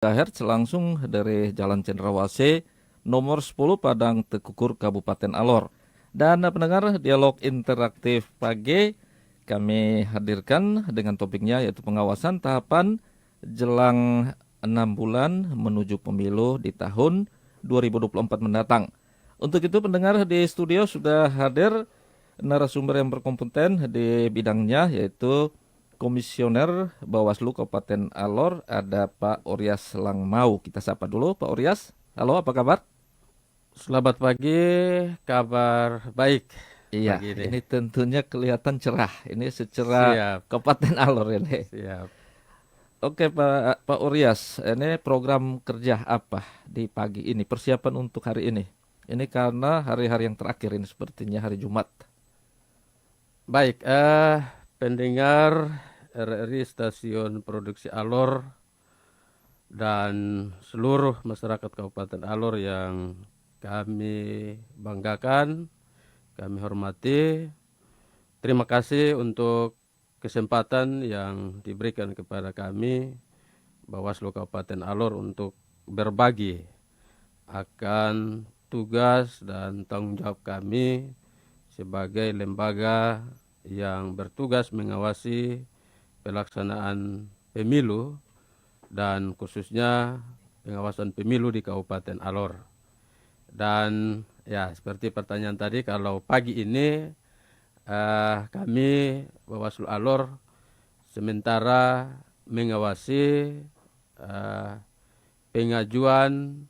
Hertz langsung dari Jalan Cendrawasih nomor 10 Padang Tekukur Kabupaten Alor. Dan pendengar dialog interaktif pagi kami hadirkan dengan topiknya yaitu pengawasan tahapan jelang 6 bulan menuju pemilu di tahun 2024 mendatang. Untuk itu pendengar di studio sudah hadir narasumber yang berkompeten di bidangnya yaitu Komisioner Bawaslu Kabupaten Alor, ada Pak Orias Langmau. Kita sapa dulu Pak Orias. Halo, apa kabar? Selamat pagi, kabar baik Iya, pagi ini. ini tentunya kelihatan cerah. Ini secara Siap, Kabupaten Alor ini. siap. Oke Pak Orias, ini program kerja apa di pagi ini? Persiapan untuk hari ini. Ini karena hari-hari yang terakhir ini sepertinya hari Jumat. Baik, pendengar RRI Stasiun Produksi Alor dan seluruh masyarakat Kabupaten Alor yang kami banggakan, kami hormati. Terima kasih untuk kesempatan yang diberikan kepada kami Bawaslu Kabupaten Alor untuk berbagi akan tugas dan tanggung jawab kami sebagai lembaga yang bertugas mengawasi pelaksanaan pemilu dan khususnya pengawasan pemilu di Kabupaten Alor. Dan ya seperti pertanyaan tadi, kalau pagi ini kami Bawaslu Alor sementara mengawasi pengajuan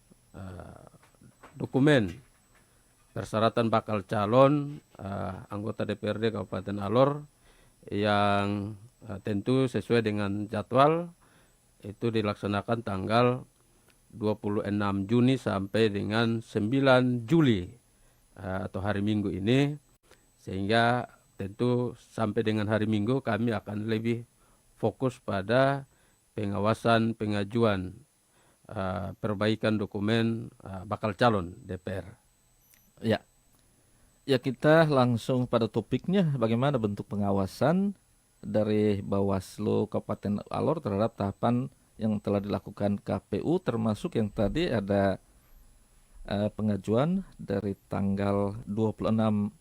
dokumen persyaratan bakal calon anggota DPRD Kabupaten Alor yang tentu sesuai dengan jadwal itu dilaksanakan tanggal 26 Juni sampai dengan 9 Juli atau hari Minggu ini, sehingga tentu sampai dengan hari Minggu kami akan lebih fokus pada pengawasan pengajuan perbaikan dokumen bakal calon DPR. Ya, ya kita langsung pada topiknya bagaimana bentuk pengawasan dari Bawaslu Kabupaten Alor terhadap tahapan yang telah dilakukan KPU termasuk yang tadi ada pengajuan dari tanggal 26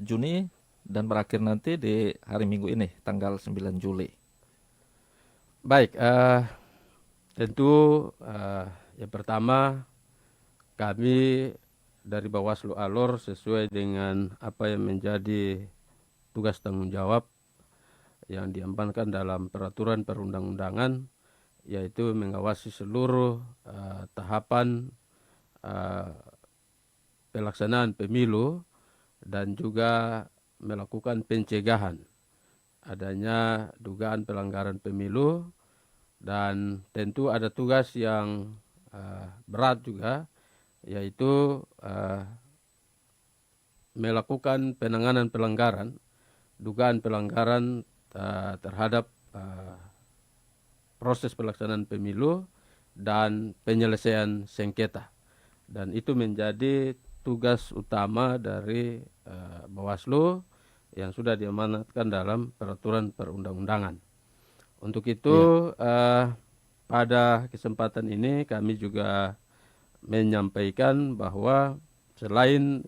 Juni dan berakhir nanti di hari Minggu ini tanggal 9 Juli. Baik, tentu yang pertama kami dari Bawaslu Alor sesuai dengan apa yang menjadi tugas tanggung jawab yang diamankan dalam peraturan perundang-undangan, yaitu mengawasi seluruh tahapan pelaksanaan pemilu dan juga melakukan pencegahan adanya dugaan pelanggaran pemilu. Dan tentu ada tugas yang berat juga, yaitu melakukan penanganan pelanggaran, dugaan pelanggaran terhadap proses pelaksanaan pemilu dan penyelesaian sengketa. Dan itu menjadi tugas utama dari Bawaslu yang sudah diamanatkan dalam peraturan perundang-undangan. Untuk Iya, itu pada kesempatan ini kami juga menyampaikan bahwa selain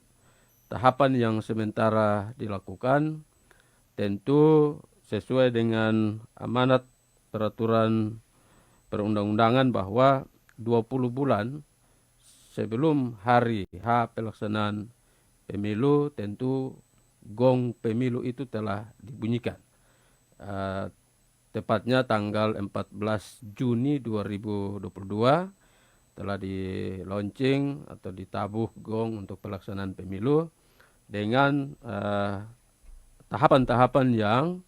tahapan yang sementara dilakukan, tentu sesuai dengan amanat peraturan perundang-undangan bahwa 20 bulan sebelum hari H pelaksanaan pemilu tentu gong pemilu itu telah dibunyikan. Tepatnya tanggal 14 Juni 2022 telah di launching atau ditabuh gong untuk pelaksanaan pemilu dengan tahapan-tahapan yang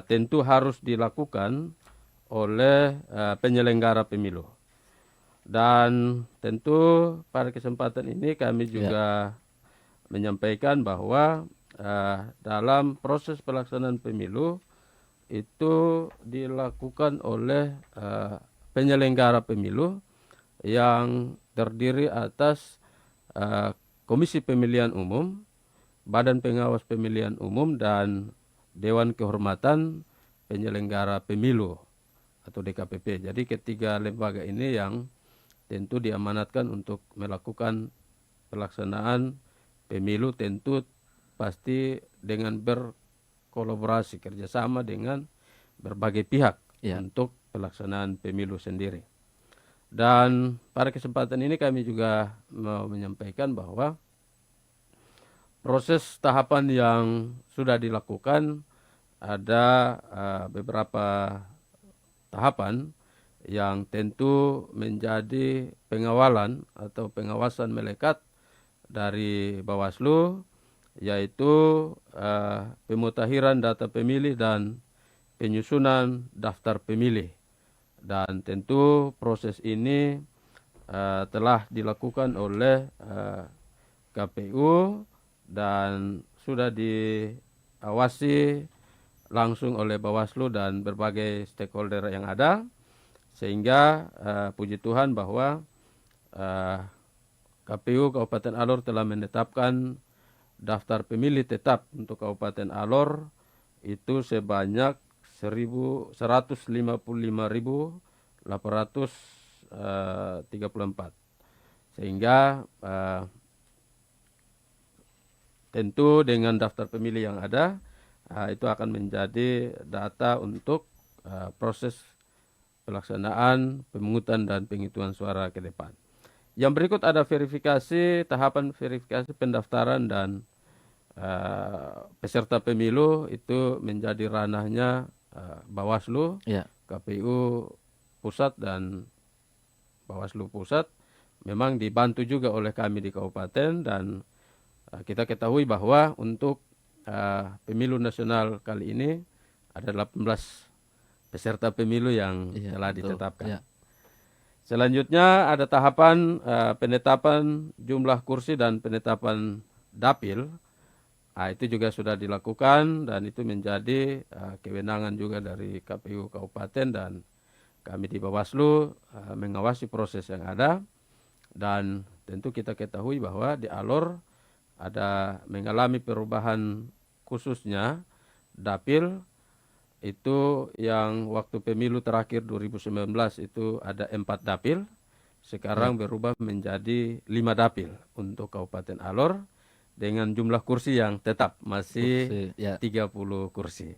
tentu harus dilakukan oleh penyelenggara pemilu. Dan tentu pada kesempatan ini kami iya, juga menyampaikan bahwa dalam proses pelaksanaan pemilu itu dilakukan oleh penyelenggara pemilu yang terdiri atas Komisi Pemilihan Umum, Badan Pengawas Pemilihan Umum, dan Dewan Kehormatan Penyelenggara Pemilu atau DKPP. Jadi ketiga lembaga ini yang tentu diamanatkan untuk melakukan pelaksanaan pemilu, tentu pasti dengan berkolaborasi kerjasama dengan berbagai pihak Ya. untuk pelaksanaan pemilu sendiri. Dan pada kesempatan ini kami juga mau menyampaikan bahwa proses tahapan yang sudah dilakukan ada beberapa tahapan yang tentu menjadi pengawalan atau pengawasan melekat dari Bawaslu, yaitu pemutahiran data pemilih dan penyusunan daftar pemilih. Dan tentu proses ini telah dilakukan oleh KPU dan sudah diawasi langsung oleh Bawaslu dan berbagai stakeholder yang ada, sehingga puji Tuhan bahwa KPU Kabupaten Alor telah menetapkan daftar pemilih tetap untuk Kabupaten Alor itu sebanyak 155.834, sehingga tentu dengan daftar pemilih yang ada itu akan menjadi data untuk proses pelaksanaan pemungutan dan penghitungan suara ke depan. Yang berikut ada verifikasi, tahapan verifikasi pendaftaran dan peserta pemilu itu menjadi ranahnya Bawaslu, Ya. KPU Pusat dan Bawaslu Pusat. Memang dibantu juga oleh kami di Kabupaten, dan kita ketahui bahwa untuk pemilu nasional kali ini ada 18 peserta pemilu yang Iya, telah betul. ditetapkan. Ya. Selanjutnya ada tahapan penetapan jumlah kursi dan penetapan dapil. Itu juga sudah dilakukan dan itu menjadi kewenangan juga dari KPU Kabupaten, dan kami di Bawaslu mengawasi proses yang ada. Dan tentu kita ketahui bahwa di Alor ada mengalami perubahan, khususnya dapil itu yang waktu pemilu terakhir 2019 itu ada 4 dapil, sekarang berubah menjadi 5 dapil untuk Kabupaten Alor dengan jumlah kursi yang tetap masih Kursi, ya. 30 kursi.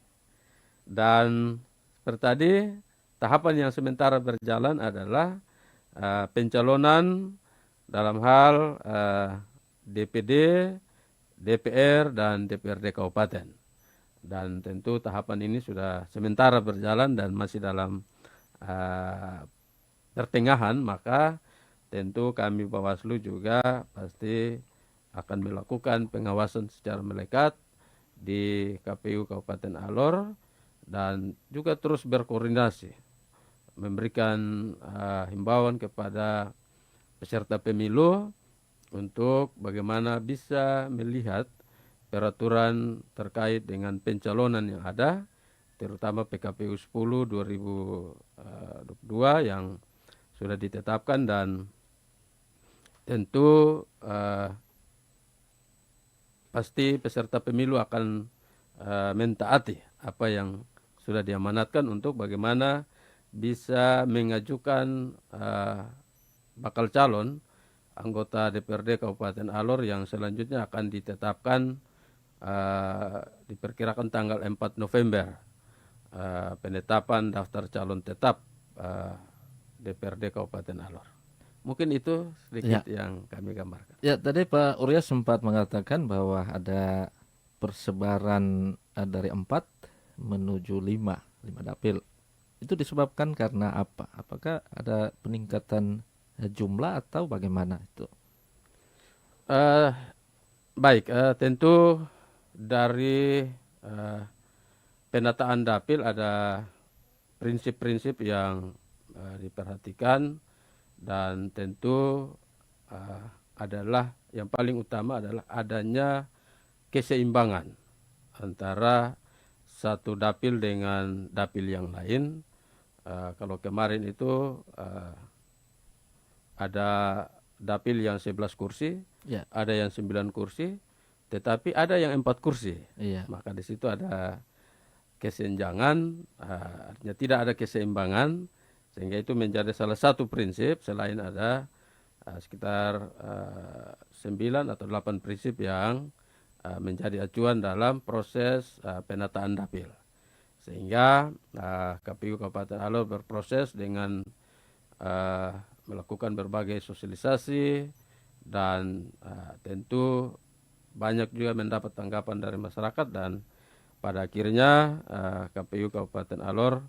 Dan seperti tadi, tahapan yang sementara berjalan adalah pencalonan dalam hal DPD, DPR, dan DPRD Kabupaten. Dan tentu tahapan ini sudah sementara berjalan dan masih dalam pertengahan, maka tentu kami Bawaslu juga pasti akan melakukan pengawasan secara melekat di KPU Kabupaten Alor dan juga terus berkoordinasi memberikan himbauan kepada peserta pemilu untuk bagaimana bisa melihat peraturan terkait dengan pencalonan yang ada, terutama PKPU 10 2022 yang sudah ditetapkan, dan tentu pasti peserta pemilu akan mentaati apa yang sudah diamanatkan untuk bagaimana bisa mengajukan bakal calon anggota DPRD Kabupaten Alor yang selanjutnya akan ditetapkan diperkirakan tanggal 4 November penetapan daftar calon tetap DPRD Kabupaten Alor. Mungkin itu sedikit yang kami gambarkan. Ya, tadi Pak Urya sempat mengatakan bahwa ada persebaran dari 4 menuju 5 dapil. Itu disebabkan karena apa? Apakah ada peningkatan jumlah atau bagaimana itu? Baik, tentu dari penataan dapil ada prinsip-prinsip yang diperhatikan, dan tentu adalah yang paling utama adalah adanya keseimbangan antara satu dapil dengan dapil yang lain. Kalau kemarin itu ada dapil yang 11 kursi, ada yang 9 kursi, tetapi ada yang 4 kursi. Iya. Maka di situ ada kesenjangan, artinya tidak ada keseimbangan, sehingga itu menjadi salah satu prinsip selain ada sekitar 9 atau 8 prinsip yang menjadi acuan dalam proses penataan dapil. Sehingga KPU Kabupaten Alor berproses dengan melakukan berbagai sosialisasi dan tentu banyak juga mendapat tanggapan dari masyarakat, dan pada akhirnya KPU Kabupaten Alor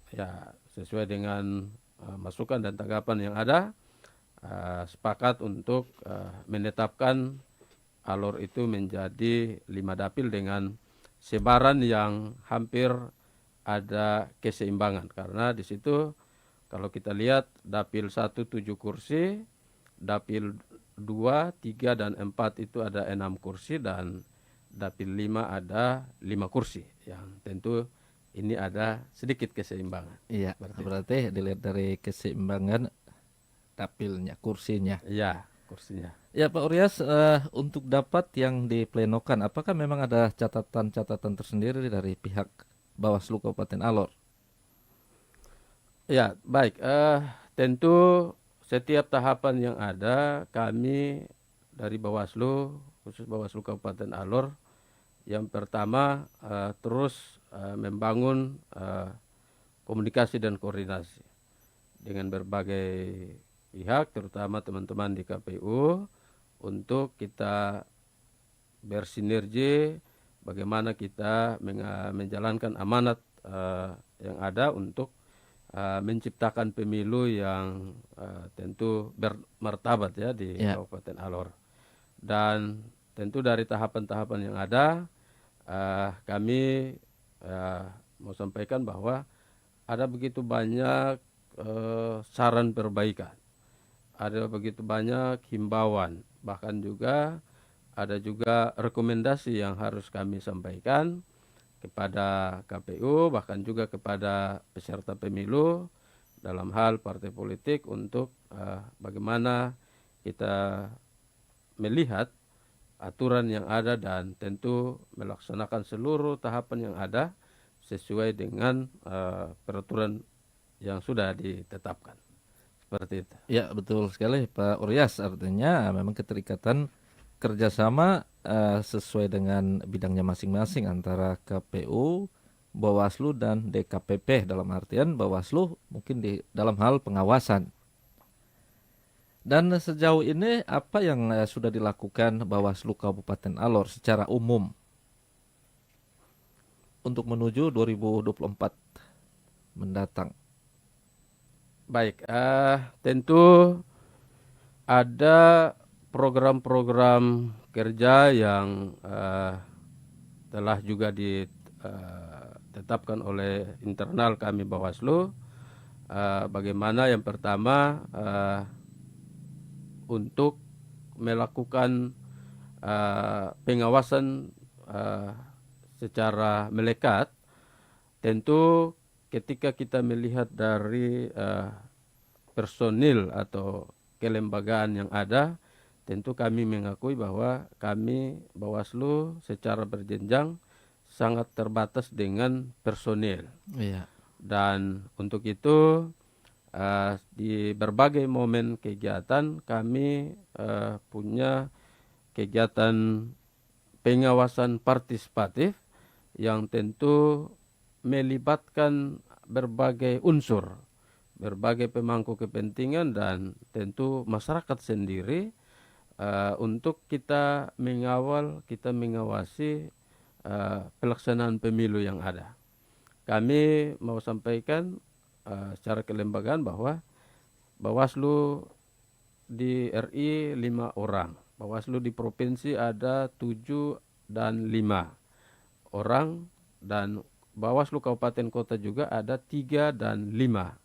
ya sesuai dengan masukan dan tanggapan yang ada sepakat untuk menetapkan Alor itu menjadi 5 dapil dengan sebaran yang hampir ada keseimbangan, karena di situ kalau kita lihat dapil 1 7 kursi, dapil 2, 3 dan 4 itu ada 6 kursi, dan dapil 5 ada 5 kursi, yang tentu ini ada sedikit keseimbangan. Iya, berarti dilihat dari keseimbangan dapilnya, kursinya. Iya, kursinya. Ya Pak Uryas, untuk dapat yang diplenokan, apakah memang ada catatan-catatan tersendiri dari pihak Bawaslu Kabupaten Alor? Ya, baik. Tentu setiap tahapan yang ada, kami dari Bawaslu, khusus Bawaslu Kabupaten Alor, yang pertama terus membangun komunikasi dan koordinasi dengan berbagai pihak, terutama teman-teman di KPU, untuk kita bersinergi bagaimana kita menjalankan amanat yang ada untuk menciptakan pemilu yang tentu bermartabat ya di Kabupaten Alor. Dan tentu dari tahapan-tahapan yang ada, kami mau sampaikan bahwa ada begitu banyak saran perbaikan, ada begitu banyak himbauan, bahkan juga ada juga rekomendasi yang harus kami sampaikan kepada KPU, bahkan juga kepada peserta pemilu dalam hal partai politik untuk bagaimana kita melihat aturan yang ada dan tentu melaksanakan seluruh tahapan yang ada sesuai dengan peraturan yang sudah ditetapkan. Seperti itu. Ya betul sekali Pak Uryas, artinya memang keterikatan kerjasama sesuai dengan bidangnya masing-masing antara KPU, Bawaslu dan DKPP, dalam artian Bawaslu mungkin di dalam hal pengawasan. Dan sejauh ini apa yang sudah dilakukan Bawaslu Kabupaten Alor secara umum untuk menuju 2024 mendatang? Baik, tentu ada program-program kerja yang telah juga ditetapkan oleh internal kami Bawaslu. Bagaimana yang pertama untuk melakukan pengawasan secara melekat. Tentu ketika kita melihat dari personil atau kelembagaan yang ada, tentu kami mengakui bahwa kami Bawaslu secara berjenjang sangat terbatas dengan personil. Iya. Dan untuk itu di berbagai momen kegiatan kami punya kegiatan pengawasan partisipatif yang tentu melibatkan berbagai unsur, berbagai pemangku kepentingan dan tentu masyarakat sendiri untuk kita mengawal, kita mengawasi pelaksanaan pemilu yang ada. Kami mau sampaikan secara kelembagaan bahwa Bawaslu di RI 5 orang, Bawaslu di provinsi ada 7 dan 5 orang, dan Bawaslu Kabupaten Kota juga ada 3 dan 5,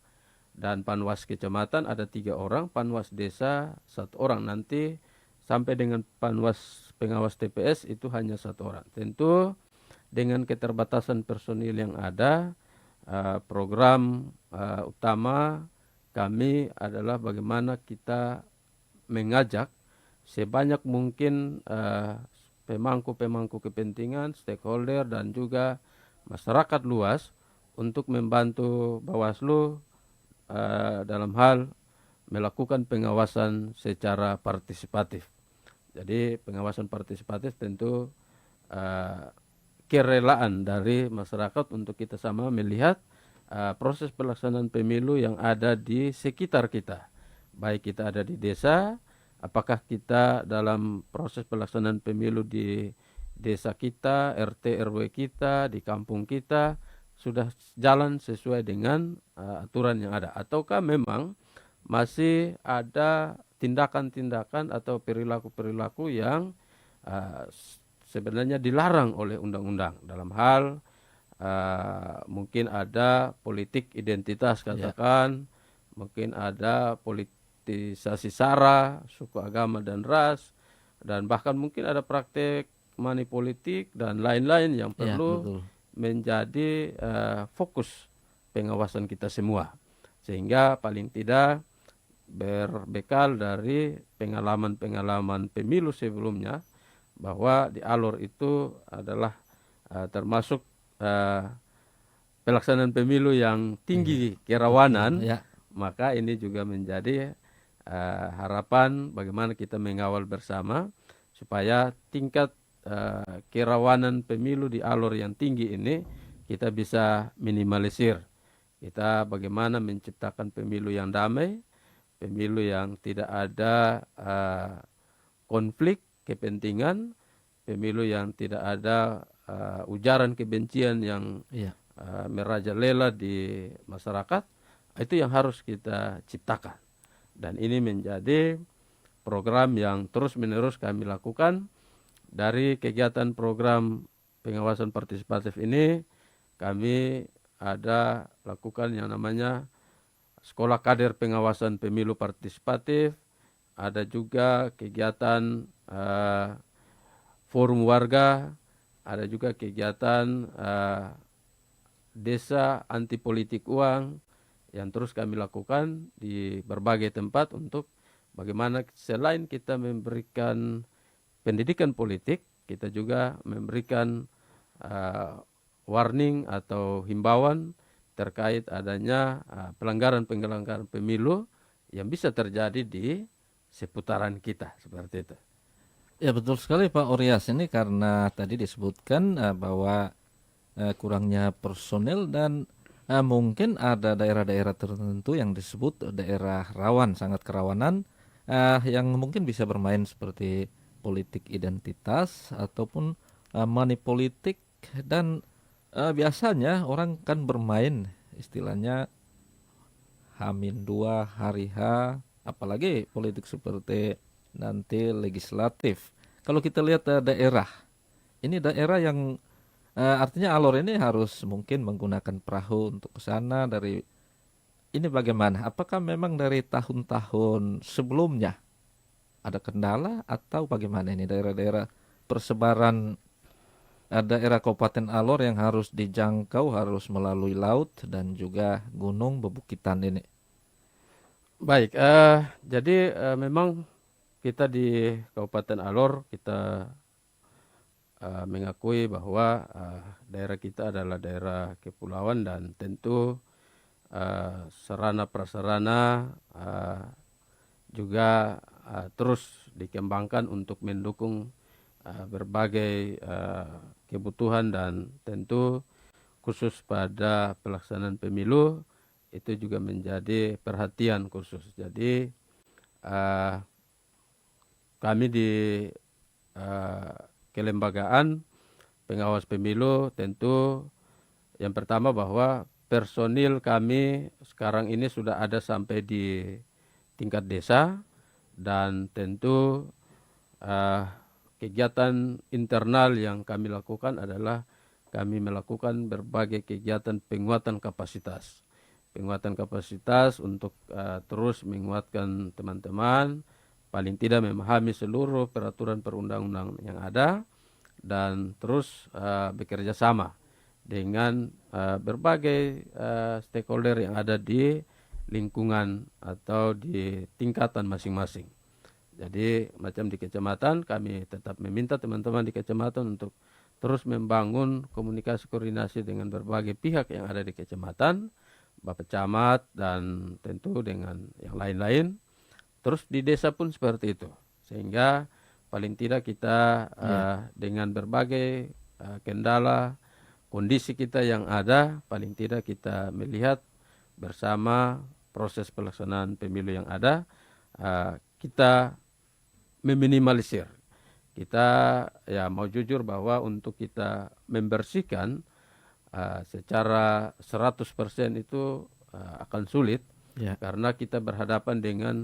dan Panwas Kecamatan ada 3 orang, Panwas Desa 1 orang, nanti sampai dengan Panwas Pengawas TPS itu hanya 1 orang. Tentu dengan keterbatasan personil yang ada, program utama kami adalah bagaimana kita mengajak sebanyak mungkin pemangku-pemangku kepentingan, stakeholder, dan juga masyarakat luas untuk membantu Bawaslu dalam hal melakukan pengawasan secara partisipatif. Jadi pengawasan partisipatif tentu kerelaan dari masyarakat untuk kita sama melihat proses pelaksanaan pemilu yang ada di sekitar kita. Baik kita ada di desa, apakah kita dalam proses pelaksanaan pemilu di desa kita, RT RW kita, di kampung kita sudah jalan sesuai dengan aturan yang ada, ataukah memang masih ada tindakan-tindakan atau perilaku-perilaku yang sebenarnya dilarang oleh undang-undang dalam hal mungkin ada politik identitas katakan, mungkin ada politisasi sara, suku, agama, dan ras, dan bahkan mungkin ada praktek money politik dan lain-lain yang perlu menjadi fokus pengawasan kita semua. Sehingga paling tidak berbekal dari pengalaman-pengalaman pemilu sebelumnya bahwa di Alor itu adalah termasuk pelaksanaan pemilu yang tinggi kerawanan, maka ini juga menjadi harapan bagaimana kita mengawal bersama supaya tingkat kerawanan pemilu di Alor yang tinggi ini kita bisa minimalisir. Kita bagaimana menciptakan pemilu yang damai, pemilu yang tidak ada konflik kepentingan, pemilu yang tidak ada ujaran kebencian yang merajalela di masyarakat. Itu yang harus kita ciptakan. Dan ini menjadi program yang terus-menerus kami lakukan. Dari kegiatan program pengawasan partisipatif ini, kami ada lakukan yang namanya Sekolah Kader Pengawasan Pemilu Partisipatif, ada juga kegiatan forum warga, ada juga kegiatan desa anti politik uang yang terus kami lakukan di berbagai tempat untuk bagaimana selain kita memberikan pendidikan politik, kita juga memberikan warning atau himbauan terkait adanya pelanggaran-pelanggaran pemilu yang bisa terjadi di seputaran kita, seperti itu. Ya betul sekali Pak Orias, ini karena tadi disebutkan bahwa kurangnya personel dan mungkin ada daerah-daerah tertentu yang disebut daerah rawan, sangat kerawanan, yang mungkin bisa bermain seperti politik identitas ataupun money politik, dan biasanya orang kan bermain istilahnya H-2 hari H, apalagi politik seperti nanti legislatif. Kalau kita lihat daerah, ini daerah yang artinya Alor ini harus mungkin menggunakan perahu untuk ke sana. Dari ini bagaimana? Apakah memang dari tahun-tahun sebelumnya ada kendala atau bagaimana ini daerah-daerah persebaran daerah Kabupaten Alor yang harus dijangkau, harus melalui laut dan juga gunung bebukitan ini? Baik, jadi memang kita di Kabupaten Alor kita mengakui bahwa daerah kita adalah daerah kepulauan dan tentu sarana prasarana juga terus dikembangkan untuk mendukung berbagai kebutuhan, dan tentu khusus pada pelaksanaan pemilu itu juga menjadi perhatian khusus. Jadi kami di kelembagaan pengawas pemilu tentu yang pertama bahwa personil kami sekarang ini sudah ada sampai di tingkat desa, dan tentu kegiatan internal yang kami lakukan adalah kami melakukan berbagai kegiatan penguatan kapasitas. Penguatan kapasitas untuk terus menguatkan teman-teman, paling tidak memahami seluruh peraturan perundang-undangan yang ada, dan terus bekerja sama dengan berbagai stakeholder yang ada di lingkungan atau di tingkatan masing-masing. Jadi macam di kecamatan kami tetap meminta teman-teman di kecamatan untuk terus membangun komunikasi koordinasi dengan berbagai pihak yang ada di kecamatan, Bapak Camat dan tentu dengan yang lain-lain. Terus di desa pun seperti itu. Sehingga paling tidak kita dengan berbagai kendala, kondisi kita yang ada, paling tidak kita melihat bersama proses pelaksanaan pemilu yang ada, kita meminimalisir. Kita ya mau jujur bahwa untuk kita membersihkan secara 100% itu akan sulit karena kita berhadapan dengan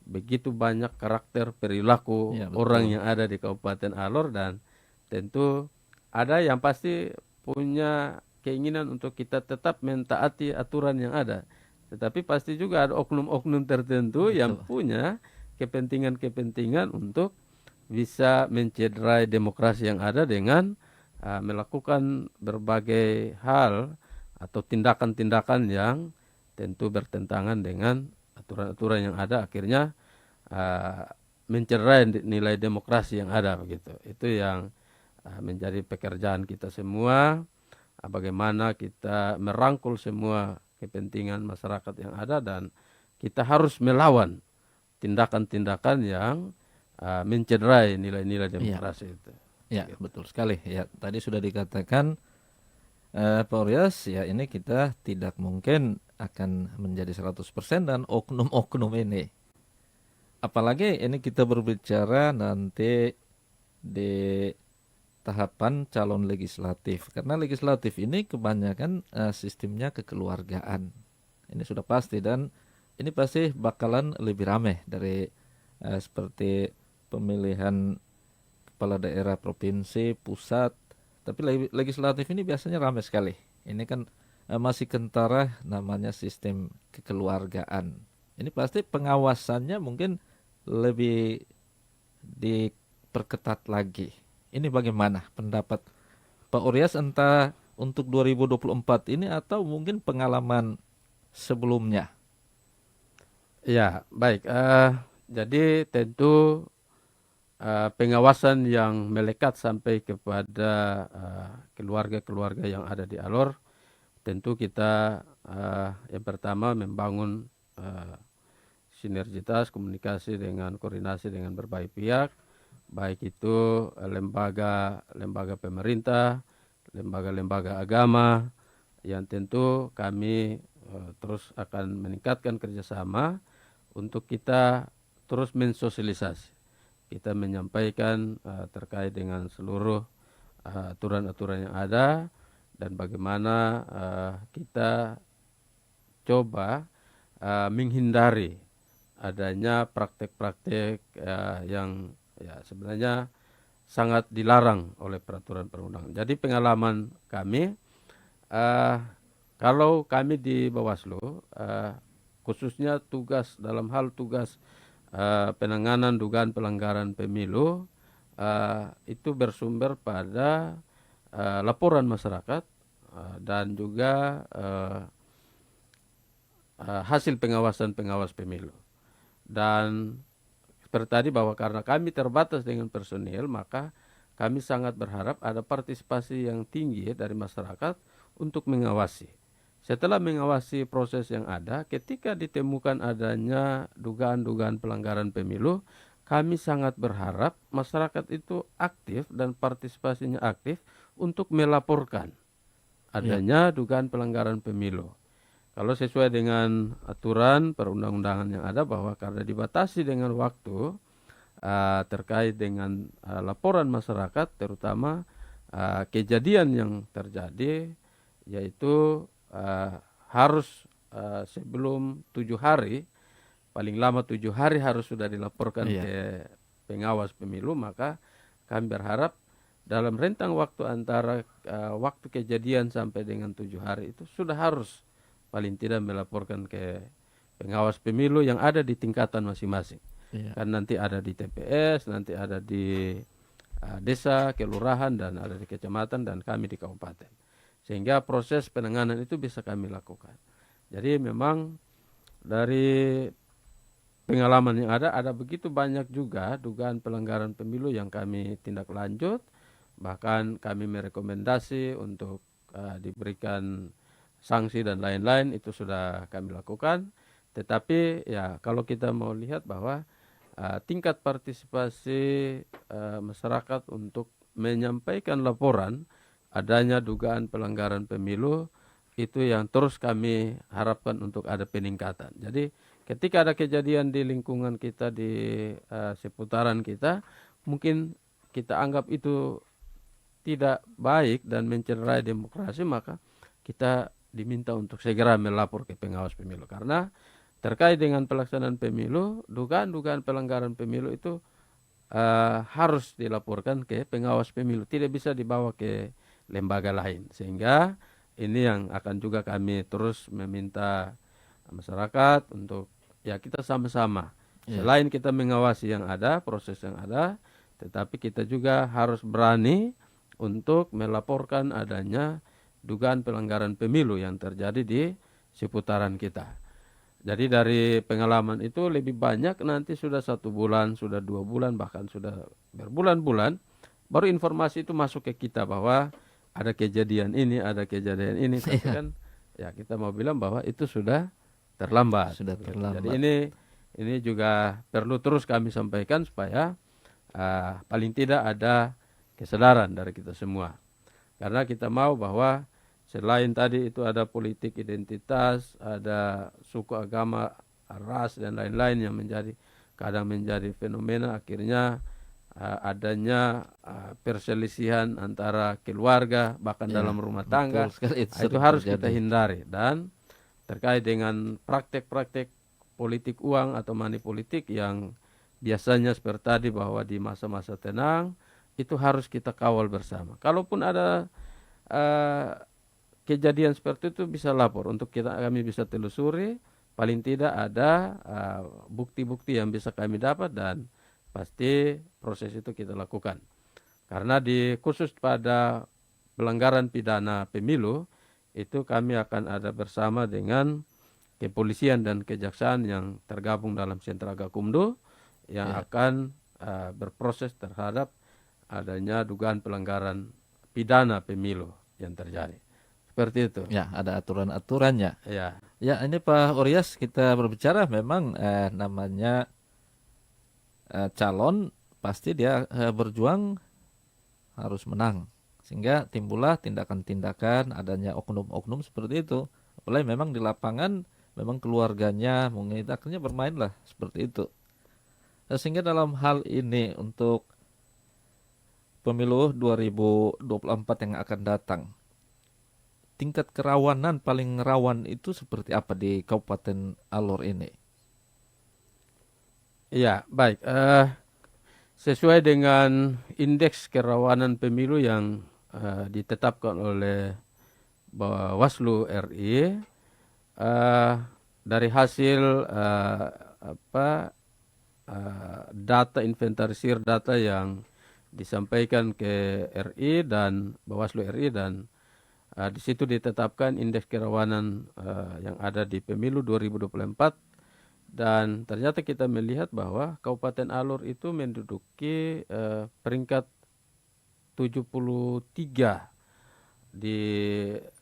begitu banyak karakter perilaku orang yang ada di Kabupaten Alor, dan tentu ada yang pasti punya keinginan untuk kita tetap mentaati aturan yang ada. Tetapi pasti juga ada oknum-oknum tertentu yang punya kepentingan-kepentingan untuk bisa mencederai demokrasi yang ada dengan melakukan berbagai hal atau tindakan-tindakan yang tentu bertentangan dengan aturan-aturan yang ada, akhirnya mencederai nilai demokrasi yang ada begitu. Itu yang menjadi pekerjaan kita semua, bagaimana kita merangkul semua kepentingan masyarakat yang ada, dan kita harus melawan tindakan-tindakan yang mencederai nilai-nilai demokrasi itu. Ya, betul sekali. Ya, tadi sudah dikatakan Pak Orias, ya ini kita tidak mungkin akan menjadi 100% dan oknum-oknum ini. Apalagi ini kita berbicara nanti di tahapan calon legislatif. Karena legislatif ini kebanyakan sistemnya kekeluargaan. Ini sudah pasti, dan ini pasti bakalan lebih ramai dari seperti pemilihan kepala daerah provinsi, pusat. Tapi legislatif ini biasanya ramai sekali. Ini kan masih kentara namanya sistem kekeluargaan. Ini pasti pengawasannya mungkin lebih diperketat lagi. Ini bagaimana pendapat Pak Orias, entah untuk 2024 ini atau mungkin pengalaman sebelumnya? Ya, baik. Jadi tentu pengawasan yang melekat sampai kepada keluarga-keluarga yang ada di Alor, tentu kita yang pertama membangun sinergitas komunikasi dengan koordinasi dengan berbagai pihak, baik itu lembaga pemerintah, lembaga-lembaga agama, yang tentu kami terus akan meningkatkan kerjasama untuk kita terus mensosialisasi. Kita menyampaikan terkait dengan seluruh aturan-aturan yang ada, dan bagaimana kita coba menghindari adanya praktek-praktek yang sebenarnya sangat dilarang oleh peraturan perundangan. Jadi pengalaman kami, kalau kami di Bawaslu, khususnya dalam hal tugas penanganan dugaan pelanggaran pemilu, itu bersumber pada laporan masyarakat dan juga hasil pengawas pemilu. Dan seperti tadi bahwa karena kami terbatas dengan personil, maka kami sangat berharap ada partisipasi yang tinggi dari masyarakat untuk mengawasi. Setelah mengawasi proses yang ada, ketika ditemukan adanya dugaan-dugaan pelanggaran pemilu, kami sangat berharap masyarakat itu aktif dan partisipasinya aktif untuk melaporkan adanya dugaan pelanggaran pemilu. Kalau sesuai dengan aturan perundang-undangan yang ada, bahwa karena dibatasi dengan waktu terkait dengan laporan masyarakat, terutama kejadian yang terjadi, yaitu harus sebelum 7 hari, paling lama 7 hari harus sudah dilaporkan ke pengawas pemilu, maka kami berharap dalam rentang waktu antara waktu kejadian sampai dengan 7 hari itu sudah harus paling tidak melaporkan ke pengawas pemilu yang ada di tingkatan masing-masing. Kan nanti ada di TPS, nanti ada di desa, kelurahan, dan ada di kecamatan, dan kami di kabupaten. Sehingga proses penanganan itu bisa kami lakukan. Jadi memang dari pengalaman yang ada begitu banyak juga dugaan pelanggaran pemilu yang kami tindak lanjut, bahkan kami merekomendasi untuk diberikan sanksi dan lain-lain, itu sudah kami lakukan. Tetapi ya kalau kita mau lihat bahwa tingkat partisipasi masyarakat untuk menyampaikan laporan adanya dugaan pelanggaran pemilu itu yang terus kami harapkan untuk ada peningkatan. Jadi ketika ada kejadian di lingkungan kita, di seputaran kita, mungkin kita anggap itu tidak baik dan mencederai demokrasi, maka kita diminta untuk segera melapor ke pengawas pemilu. Karena terkait dengan pelaksanaan pemilu, dugaan-dugaan pelanggaran pemilu itu harus dilaporkan ke pengawas pemilu, tidak bisa dibawa ke lembaga lain. Sehingga ini yang akan juga kami terus meminta masyarakat untuk ya kita sama-sama. Selain kita mengawasi yang ada, proses yang ada, tetapi kita juga harus berani untuk melaporkan adanya dugaan pelanggaran pemilu yang terjadi di seputaran kita. Jadi dari pengalaman itu lebih banyak nanti sudah 1 bulan, sudah 2 bulan, bahkan sudah berbulan-bulan, baru informasi itu masuk ke kita bahwa ada kejadian ini, ada kejadian ini. Tapi kan ya kita mau bilang bahwa itu sudah terlambat. Sudah terlambat. Jadi ini juga perlu terus kami sampaikan supaya paling tidak ada kesadaran dari kita semua. Karena kita mau bahwa selain tadi itu ada politik identitas, ada suku, agama, ras dan lain-lain yang kadang menjadi fenomena, akhirnya adanya perselisihan antara keluarga, bahkan dalam rumah tangga. Itu harus kita hindari. Dan terkait dengan praktek-praktek politik uang atau money politik yang biasanya seperti tadi, bahwa di masa-masa tenang itu harus kita kawal bersama. Kalaupun ada kejadian seperti itu, bisa lapor untuk kami bisa telusuri. Paling tidak ada bukti-bukti yang bisa kami dapat, dan pasti proses itu kita lakukan. Karena khusus pada pelanggaran pidana pemilu itu kami akan ada bersama dengan kepolisian dan kejaksaan yang tergabung dalam sentra Gakumdu yang akan berproses terhadap adanya dugaan pelanggaran pidana pemilu yang terjadi. Seperti itu. Ya, ada aturan-aturannya. Ya. Ya, ini Pak Orias, kita berbicara memang namanya calon, pasti dia berjuang harus menang. Sehingga timbullah tindakan-tindakan, adanya oknum-oknum seperti itu. Apalagi memang di lapangan, memang keluarganya mungkin akhirnya bermainlah seperti itu. Sehingga dalam hal ini untuk pemilu 2024 yang akan datang, tingkat kerawanan paling rawan itu seperti apa di Kabupaten Alor ini? Iya, baik. Sesuai dengan indeks kerawanan pemilu yang ditetapkan oleh Bawaslu RI, dari hasil data inventarisir data yang disampaikan ke RI dan Bawaslu RI, dan di situ ditetapkan indeks kerawanan yang ada di pemilu 2024, dan ternyata kita melihat bahwa Kabupaten Alor itu menduduki peringkat 73 di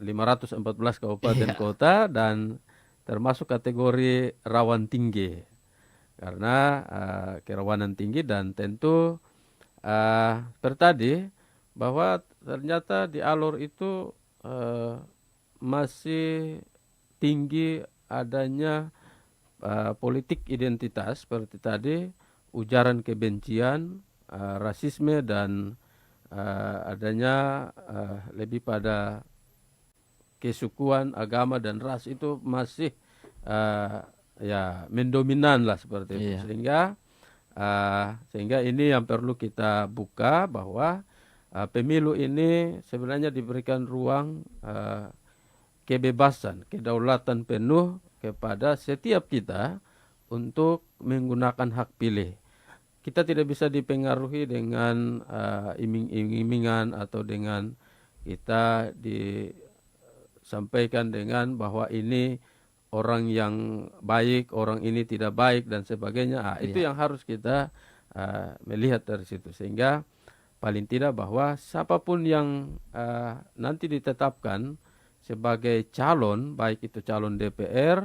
514 kabupaten kota, dan termasuk kategori rawan tinggi karena kerawanan tinggi. Dan tentu seperti tadi bahwa ternyata di Alor itu masih tinggi adanya politik identitas seperti tadi, ujaran kebencian, rasisme, dan adanya lebih pada kesukuan, agama, dan ras itu masih ya mendominan lah seperti itu. Sehingga ini yang perlu kita buka, bahwa pemilu ini sebenarnya diberikan ruang kebebasan, kedaulatan penuh kepada setiap kita untuk menggunakan hak pilih. Kita tidak bisa dipengaruhi dengan iming-imingan atau dengan kita disampaikan dengan bahwa ini orang yang baik, orang ini tidak baik dan sebagainya. Itu yang harus kita melihat dari situ, sehingga paling tidak bahwa siapapun yang nanti ditetapkan sebagai calon, baik itu calon DPR,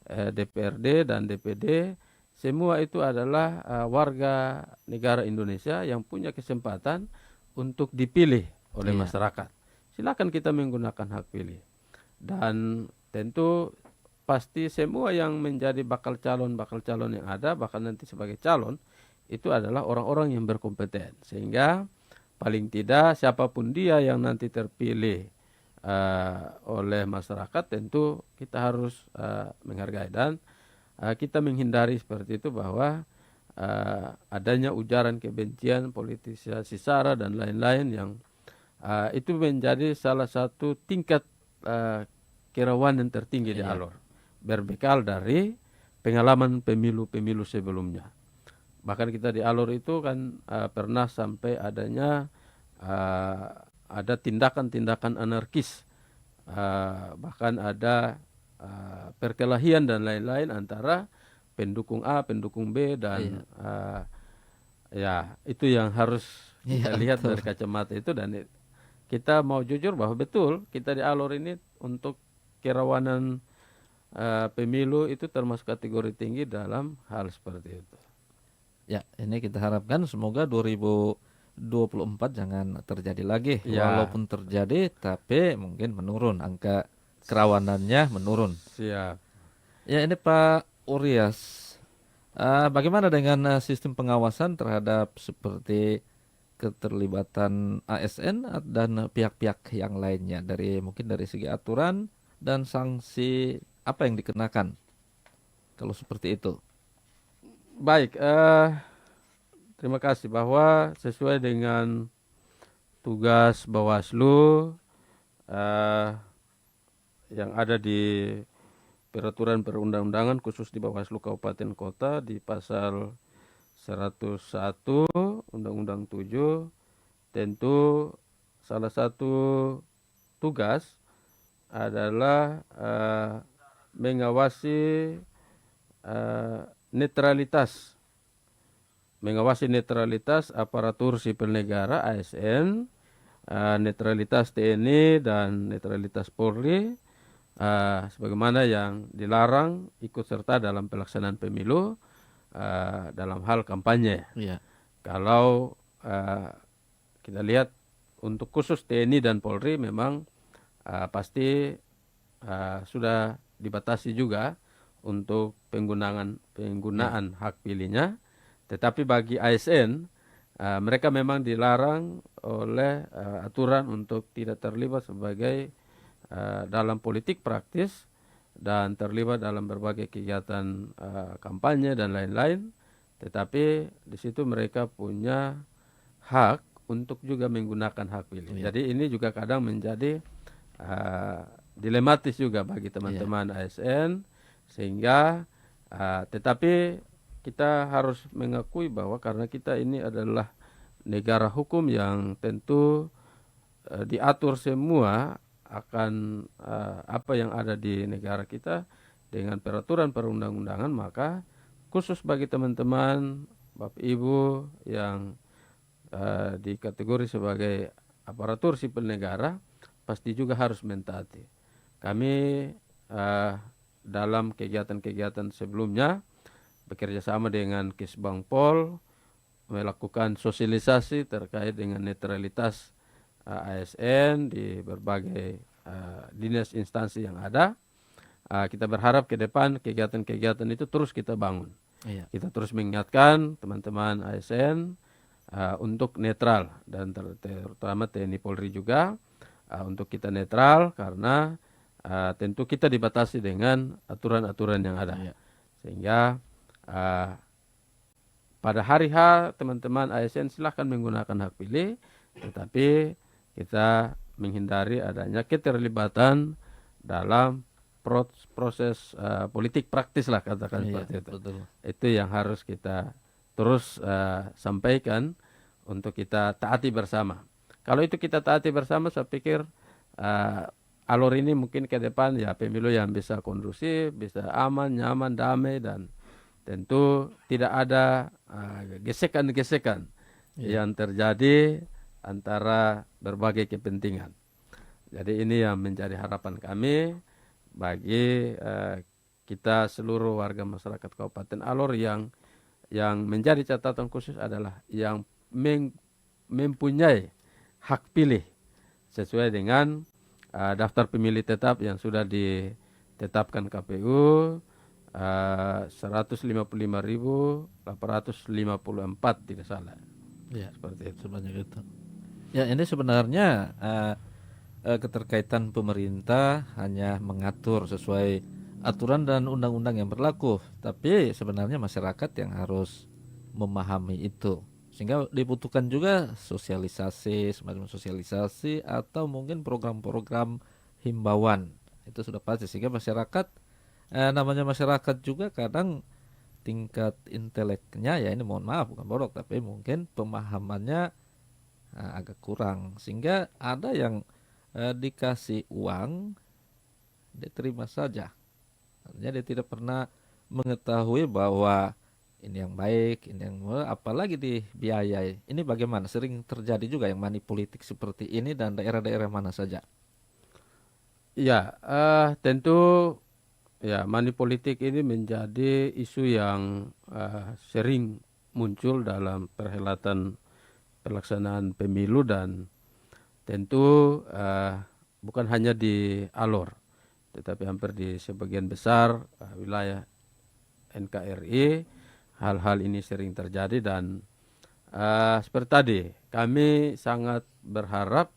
DPRD dan DPD, semua itu adalah warga negara Indonesia yang punya kesempatan untuk dipilih oleh masyarakat. Silakan kita menggunakan hak pilih. Dan tentu pasti semua yang menjadi bakal calon yang ada, bahkan nanti sebagai calon, itu adalah orang-orang yang berkompeten. Sehingga paling tidak siapapun dia yang nanti terpilih oleh masyarakat, tentu kita harus menghargai dan kita menghindari seperti itu, bahwa adanya ujaran kebencian, politisasi sara dan lain-lain yang itu menjadi salah satu tingkat kerawanan tertinggi di Alor, berbekal dari pengalaman pemilu-pemilu sebelumnya. Bahkan kita di Alor itu kan pernah sampai adanya ada tindakan-tindakan anarkis, bahkan ada perkelahian dan lain-lain antara pendukung A, pendukung B, dan ya itu yang harus kita lihat dari kacamata itu. Dan kita mau jujur bahwa betul kita di Alor ini untuk kerawanan pemilu itu termasuk kategori tinggi dalam hal seperti itu. Ya, ini kita harapkan semoga 2024 jangan terjadi lagi. Walaupun terjadi, tapi mungkin menurun, angka kerawanannya menurun. Siap. Ya, ini Pak Urias, bagaimana dengan sistem pengawasan terhadap seperti keterlibatan ASN dan pihak-pihak yang lainnya, mungkin dari segi aturan dan sanksi apa yang dikenakan kalau seperti itu? Baik, terima kasih bahwa sesuai dengan tugas Bawaslu yang ada di peraturan perundang-undangan khusus di Bawaslu Kabupaten Kota di pasal 101 Undang-Undang 7, tentu salah satu tugas adalah mengawasi netralitas aparatur sipil negara ASN, netralitas TNI dan netralitas Polri, sebagaimana yang dilarang ikut serta dalam pelaksanaan pemilu dalam hal kampanye. Kalau kita lihat untuk khusus TNI dan Polri memang pasti sudah dibatasi juga untuk penggunaan hak pilihnya. Tetapi bagi ASN mereka memang dilarang oleh aturan untuk tidak terlibat sebagai dalam politik praktis dan terlibat dalam berbagai kegiatan kampanye dan lain-lain. Tetapi di situ mereka punya hak untuk juga menggunakan hak pilih. Jadi ini juga kadang menjadi dilematis juga bagi teman-teman ASN, sehingga tetapi kita harus mengakui bahwa karena kita ini adalah negara hukum yang tentu diatur semua akan apa yang ada di negara kita dengan peraturan perundang-undangan, maka khusus bagi teman-teman Bapak Ibu yang dikategori sebagai aparatur sipil negara pasti juga harus mentaati. Kami dalam kegiatan-kegiatan sebelumnya bekerja sama dengan Kesbangpol melakukan sosialisasi terkait dengan netralitas ASN di berbagai dinas instansi yang ada. Kita berharap ke depan kegiatan-kegiatan itu terus kita bangun. Kita terus mengingatkan teman-teman ASN untuk netral, dan terutama TNI Polri juga untuk kita netral, karena tentu kita dibatasi dengan aturan-aturan yang ada. Sehingga pada hari H teman-teman ASN silahkan menggunakan hak pilih, tetapi kita menghindari adanya keterlibatan dalam proses politik praktis lah, katakan seperti itu. Betul. Itu yang harus kita terus sampaikan untuk kita taati bersama. Kalau itu kita taati bersama, saya pikir Alor ini mungkin ke depan ya pemilu yang bisa kondusif, bisa aman, nyaman, damai, dan tentu tidak ada gesekan-gesekan Iya. yang terjadi antara berbagai kepentingan. Jadi ini yang menjadi harapan kami bagi kita seluruh warga masyarakat Kabupaten Alor yang menjadi catatan khusus adalah yang mempunyai hak pilih sesuai dengan daftar pemilih tetap yang sudah ditetapkan KPU 155.854 tidak salah. Iya, Seperti itu. sebanyak itu. Ya, ini sebenarnya keterkaitan pemerintah hanya mengatur sesuai aturan dan undang-undang yang berlaku, tapi sebenarnya masyarakat yang harus memahami itu. Sehingga dibutuhkan juga sosialisasi, semacam sosialisasi atau mungkin program-program himbauan. Itu sudah pasti sehingga masyarakat namanya masyarakat juga kadang tingkat inteleknya ya ini mohon maaf bukan bodoh tapi mungkin pemahamannya agak kurang sehingga ada yang dikasih uang diterima saja. Artinya dia tidak pernah mengetahui bahwa ini yang baik, ini yang apalagi dibiayai. Ini bagaimana? Sering terjadi juga yang money politik seperti ini dan daerah-daerah mana saja. Ya, tentu ya money politik ini menjadi isu yang sering muncul dalam perhelatan pelaksanaan pemilu dan tentu bukan hanya di Alor, tetapi hampir di sebagian besar wilayah NKRI hal-hal ini sering terjadi dan seperti tadi kami sangat berharap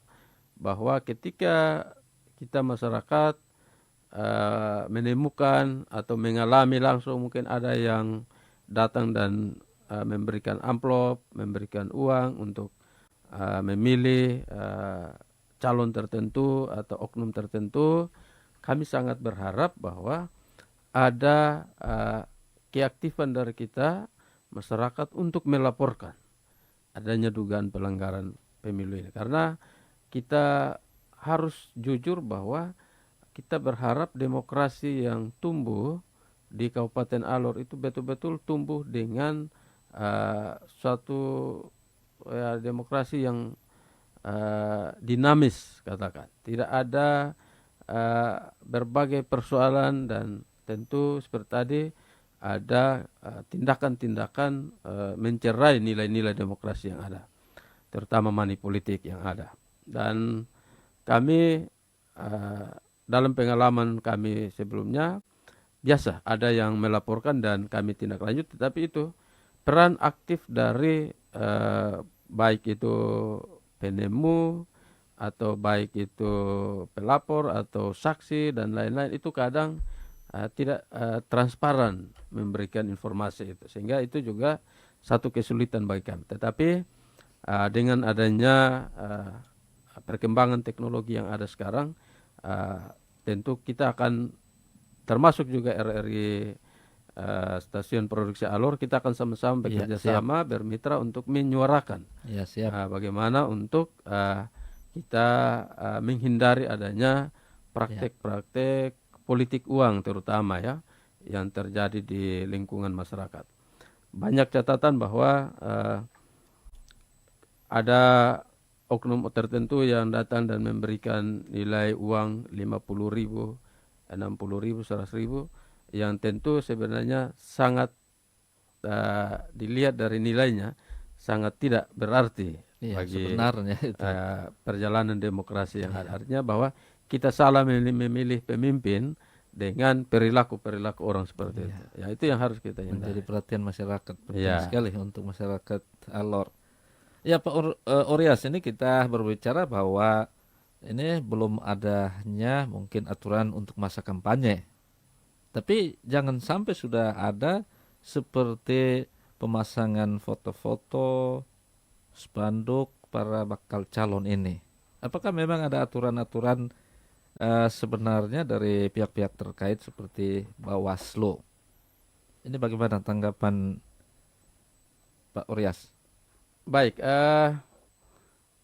bahwa ketika kita masyarakat menemukan atau mengalami langsung mungkin ada yang datang dan memberikan amplop, memberikan uang untuk memilih calon tertentu atau oknum tertentu, kami sangat berharap bahwa ada keaktifan dari kita masyarakat untuk melaporkan adanya dugaan pelanggaran pemilu ini. Karena kita harus jujur bahwa kita berharap demokrasi yang tumbuh di Kabupaten Alor itu betul-betul tumbuh dengan suatu demokrasi yang dinamis katakan. Tidak ada berbagai persoalan dan tentu seperti tadi ada tindakan-tindakan mencerai nilai-nilai demokrasi yang ada, terutama money politik yang ada. Dan kami dalam pengalaman kami sebelumnya biasa ada yang melaporkan dan kami tindak lanjut, tetapi itu peran aktif dari baik itu penemu atau baik itu pelapor atau saksi dan lain-lain itu kadang tidak transparan memberikan informasi itu, sehingga itu juga satu kesulitan bagi kami. Tetapi dengan adanya perkembangan teknologi yang ada sekarang, tentu kita akan termasuk juga RRI stasiun produksi Alor, kita akan sama-sama bekerja sama bermitra untuk menyuarakan Ya, siap. bagaimana untuk kita menghindari adanya praktek-praktek politik uang terutama ya yang terjadi di lingkungan masyarakat. Banyak catatan bahwa ada oknum tertentu yang datang dan memberikan nilai uang 50.000, 60.000, 100.000 yang tentu sebenarnya sangat dilihat dari nilainya sangat tidak berarti bagi sebenarnya itu. perjalanan demokrasi yang ada. Artinya bahwa kita salah memilih pemimpin dengan perilaku-perilaku orang seperti itu. Ya itu yang harus kita hindari. Menjadi perhatian masyarakat penting sekali untuk masyarakat Alor. Ya Pak Orias, ini kita berbicara bahwa ini belum adanya mungkin aturan untuk masa kampanye. Tapi jangan sampai sudah ada seperti pemasangan foto-foto, spanduk para bakal calon ini. Apakah memang ada aturan-aturan sebenarnya dari pihak-pihak terkait seperti Bawaslu? Ini bagaimana tanggapan Pak Orias? Baik,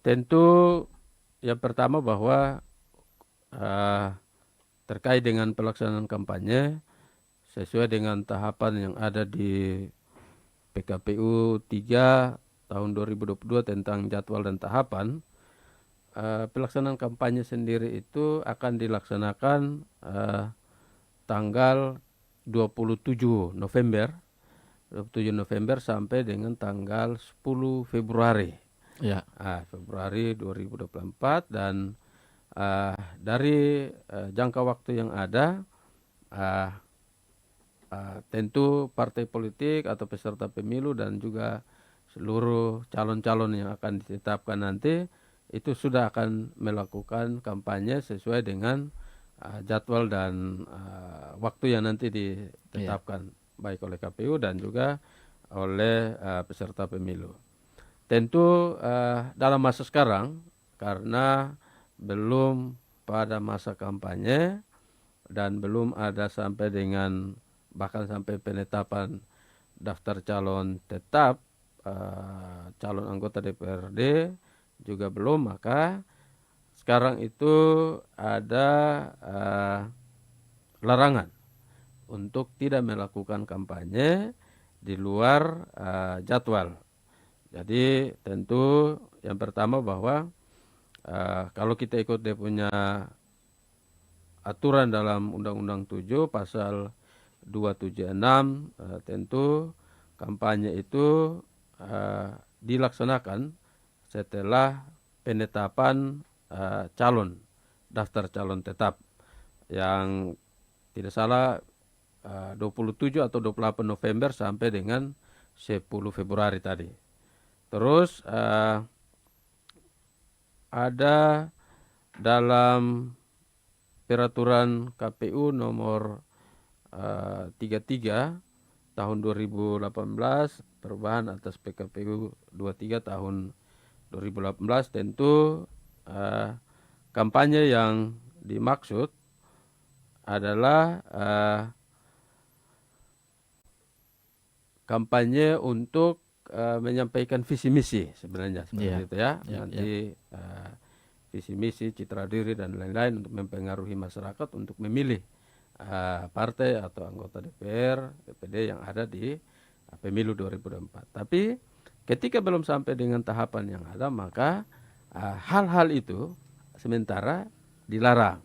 tentu yang pertama bahwa eh, terkait dengan pelaksanaan kampanye sesuai dengan tahapan yang ada di PKPU 3 tahun 2022 tentang jadwal dan tahapan. Pelaksanaan kampanye sendiri itu akan dilaksanakan tanggal 27 November 27 November sampai dengan tanggal 10 Februari. Ya. Februari 2024 dan dari jangka waktu yang ada tentu partai politik atau peserta pemilu dan juga seluruh calon-calon yang akan ditetapkan nanti itu sudah akan melakukan kampanye sesuai dengan jadwal dan waktu yang nanti ditetapkan baik oleh KPU dan juga oleh peserta pemilu. Tentu dalam masa sekarang karena belum pada masa kampanye dan belum ada sampai dengan bahkan sampai penetapan daftar calon tetap calon anggota DPRD juga belum, maka sekarang itu ada larangan untuk tidak melakukan kampanye di luar jadwal. Jadi tentu yang pertama bahwa kalau kita ikut dia punya aturan dalam Undang-Undang 7 pasal 276 tentu kampanye itu dilaksanakan setelah penetapan calon daftar calon tetap yang tidak salah 27 atau 28 November sampai dengan 10 Februari tadi. Terus ada dalam peraturan KPU nomor 33 tahun 2018 perubahan atas PKPU 23 tahun 2018 tentu kampanye yang dimaksud adalah kampanye untuk menyampaikan visi misi sebenarnya seperti itu ya. Nanti visi misi, citra diri dan lain-lain untuk mempengaruhi masyarakat untuk memilih partai atau anggota DPR, DPD yang ada di pemilu 2024. Tapi ketika belum sampai dengan tahapan yang ada, maka hal-hal itu sementara dilarang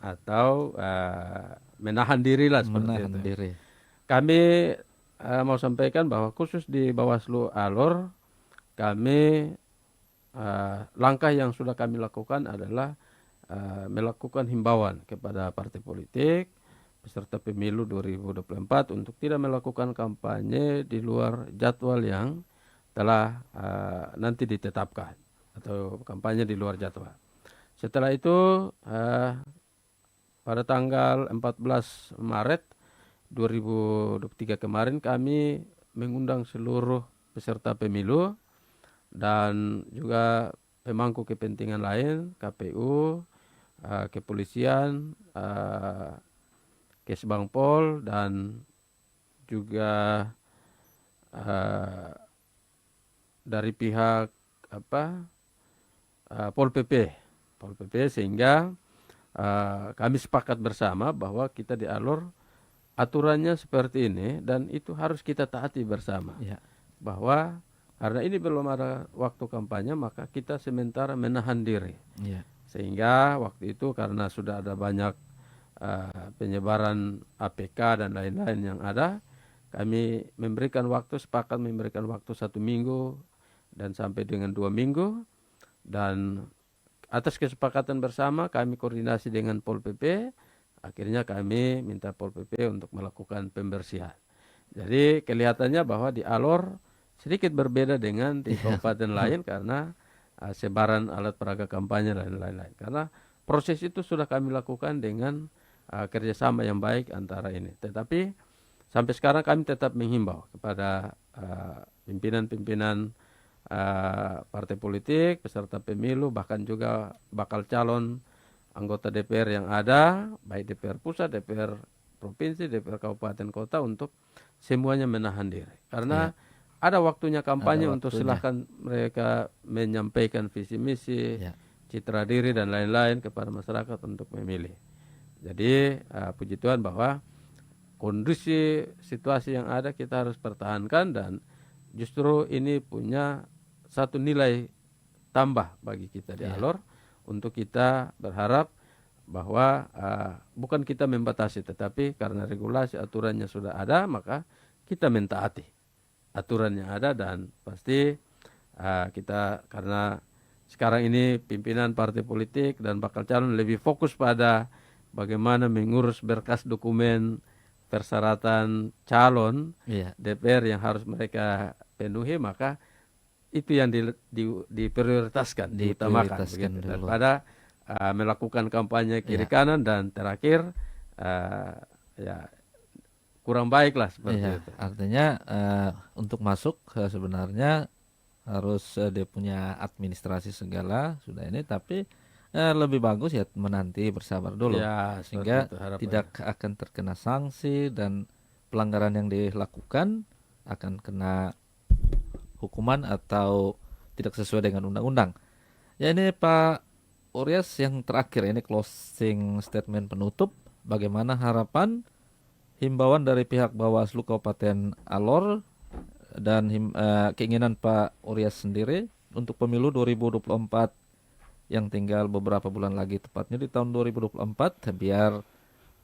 atau menahan diri lah seperti itu. Kami mau sampaikan bahwa khusus di Bawaslu Alor kami langkah yang sudah kami lakukan adalah melakukan himbauan kepada partai politik peserta pemilu 2024 untuk tidak melakukan kampanye di luar jadwal yang telah nanti ditetapkan atau kampanye di luar jadwal. Setelah itu pada tanggal 14 Maret 2023 kemarin kami mengundang seluruh peserta pemilu dan juga pemangku kepentingan lain, KPU, kepolisian, Kesbangpol dan juga dari pihak Pol PP sehingga kami sepakat bersama bahwa kita di Alor aturannya seperti ini dan itu harus kita taati bersama. Bahwa karena ini belum ada waktu kampanye maka kita sementara menahan diri. Sehingga waktu itu karena sudah ada banyak penyebaran APK dan lain-lain yang ada, kami sepakat memberikan waktu 1 minggu dan sampai dengan 2 minggu dan atas kesepakatan bersama kami koordinasi dengan Pol PP, akhirnya kami minta Pol PP untuk melakukan pembersihan. Jadi kelihatannya bahwa di Alor sedikit berbeda dengan di kabupaten lain karena sebaran alat peraga kampanye dan lain-lain. Karena proses itu sudah kami lakukan dengan kerjasama yang baik antara ini. Tetapi sampai sekarang kami tetap menghimbau kepada pimpinan-pimpinan partai politik, peserta pemilu, bahkan juga bakal calon anggota DPR yang ada, baik DPR pusat, DPR provinsi, DPR kabupaten kota untuk semuanya menahan diri. Karena ada waktunya kampanye untuk silahkan mereka menyampaikan visi misi, citra diri dan lain-lain kepada masyarakat untuk memilih. Jadi puji Tuhan bahwa kondisi situasi yang ada kita harus pertahankan, dan justru ini punya satu nilai tambah bagi kita di Alor untuk kita berharap bahwa bukan kita membatasi, tetapi karena regulasi aturannya sudah ada, maka kita mentaati aturan yang ada. Dan pasti kita, karena sekarang ini pimpinan partai politik dan bakal calon lebih fokus pada bagaimana mengurus berkas dokumen persyaratan calon DPR yang harus mereka penuhi, maka itu yang diprioritaskan, diutamakan begitu, daripada melakukan kampanye kiri kanan dan terakhir ya kurang baik lah seperti itu. Artinya untuk masuk sebenarnya harus dia punya administrasi segala sudah ini, tapi lebih bagus ya menanti, bersabar dulu sehingga tidak akan terkena sanksi, dan pelanggaran yang dilakukan akan kena hukuman atau tidak sesuai dengan undang-undang. Ya, ini Pak Uryas yang terakhir, ini closing statement penutup, bagaimana harapan himbauan dari pihak Bawaslu Kabupaten Alor dan keinginan Pak Uryas sendiri untuk pemilu 2024 yang tinggal beberapa bulan lagi, tepatnya di tahun 2024, biar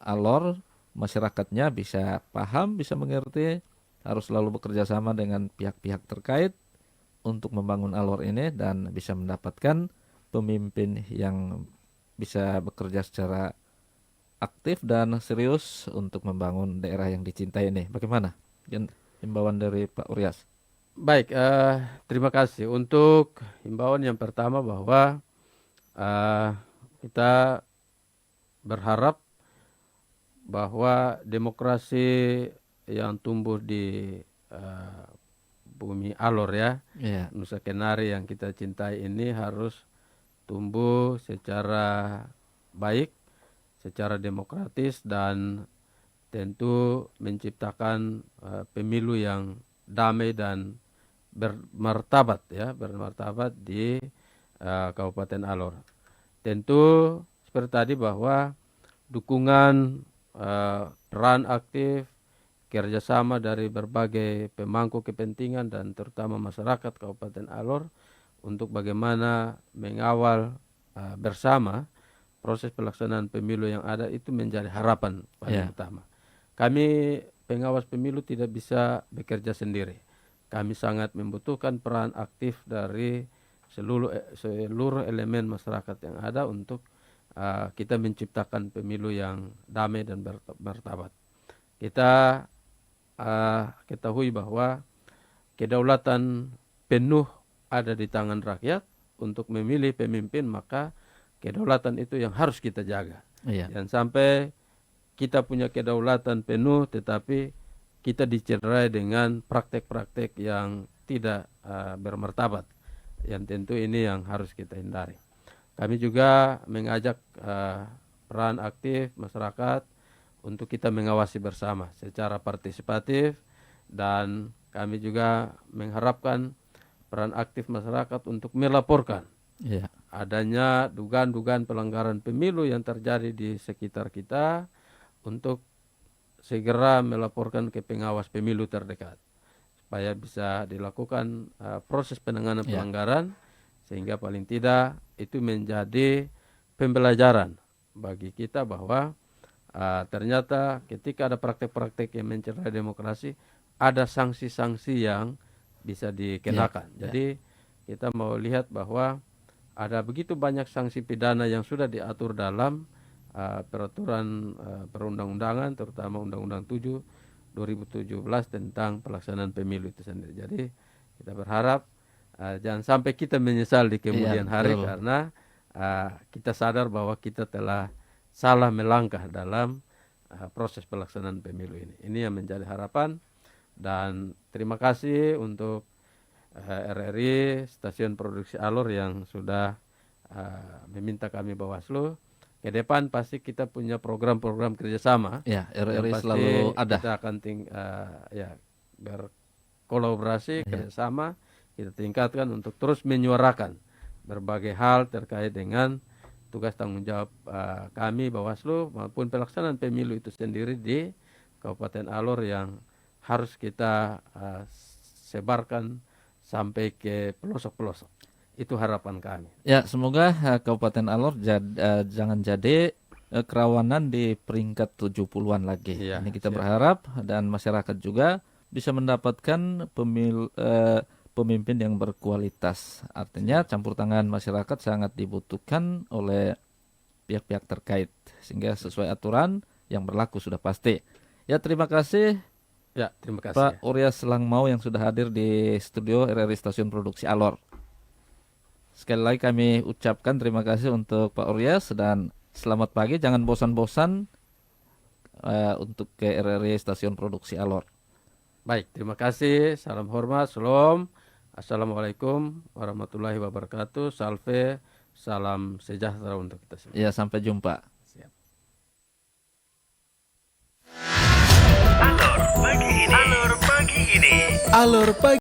Alor masyarakatnya bisa paham, bisa mengerti, harus selalu bekerja sama dengan pihak-pihak terkait untuk membangun Alor ini dan bisa mendapatkan pemimpin yang bisa bekerja secara aktif dan serius untuk membangun daerah yang dicintai ini. Bagaimana himbauan dari Pak Uryas? Baik, terima kasih. Untuk himbauan yang pertama bahwa kita berharap bahwa demokrasi yang tumbuh di bumi Alor Nusa Kenari yang kita cintai ini harus tumbuh secara baik, secara demokratis, dan tentu menciptakan pemilu yang damai dan bermartabat bermartabat di Kabupaten Alor. Tentu seperti tadi bahwa dukungan, peran aktif, kerjasama dari berbagai pemangku kepentingan dan terutama masyarakat Kabupaten Alor untuk bagaimana mengawal bersama proses pelaksanaan pemilu yang ada itu menjadi harapan paling utama. Kami pengawas pemilu tidak bisa bekerja sendiri. Kami sangat membutuhkan peran aktif dari seluruh elemen masyarakat yang ada untuk kita menciptakan pemilu yang damai dan bermartabat. Kita ketahui bahwa kedaulatan penuh ada di tangan rakyat untuk memilih pemimpin, maka kedaulatan itu yang harus kita jaga. Jangan sampai kita punya kedaulatan penuh tetapi kita dicederai dengan praktek-praktek yang tidak bermartabat, yang tentu ini yang harus kita hindari. Kami juga mengajak peran aktif masyarakat untuk kita mengawasi bersama secara partisipatif, dan kami juga mengharapkan peran aktif masyarakat untuk melaporkan adanya dugaan-dugaan pelanggaran pemilu yang terjadi di sekitar kita, untuk segera melaporkan ke pengawas pemilu terdekat supaya bisa dilakukan proses penanganan pelanggaran, sehingga paling tidak itu menjadi pembelajaran bagi kita bahwa ternyata ketika ada praktek-praktek yang mencederai demokrasi, ada sanksi-sanksi yang bisa dikenakan. Jadi kita mau lihat bahwa ada begitu banyak sanksi pidana yang sudah diatur dalam peraturan perundang-undangan, terutama Undang-Undang 7 2017 tentang pelaksanaan pemilu itu sendiri. Jadi kita berharap jangan sampai kita menyesal di kemudian hari, karena kita sadar bahwa kita telah salah melangkah dalam proses pelaksanaan pemilu ini. Ini yang menjadi harapan, dan terima kasih untuk RRI Stasiun Produksi Alor yang sudah meminta kami Bawaslu. Ke depan pasti kita punya program-program kerjasama. RRI selalu ada. Kita akan berkolaborasi, kerjasama, kita tingkatkan untuk terus menyuarakan berbagai hal terkait dengan tugas tanggung jawab kami Bawaslu maupun pelaksanaan pemilu itu sendiri di Kabupaten Alor yang harus kita sebarkan sampai ke pelosok-pelosok. Itu harapan kami. Ya, semoga Kabupaten Alor jangan jadi kerawanan di peringkat 70-an lagi. Iya, Ini kita siap. berharap dan masyarakat juga bisa mendapatkan pemimpin yang berkualitas. Artinya campur tangan masyarakat sangat dibutuhkan oleh pihak-pihak terkait sehingga sesuai aturan yang berlaku sudah pasti. Ya, terima kasih Ya, terima kasih. Pak Uryas Langmau yang sudah hadir di studio RRI Stasiun Produksi Alor. Sekali lagi kami ucapkan terima kasih untuk Pak Uryas dan selamat pagi. Jangan bosan-bosan untuk ke RRI Stasiun Produksi Alor. Baik, terima kasih. Salam hormat. Shalom. Assalamualaikum warahmatullahi wabarakatuh. Salve. Salam sejahtera untuk kita semua. Ya, sampai jumpa. Siap. Alor pagi ini. Alor pagi ini. Alor pagi.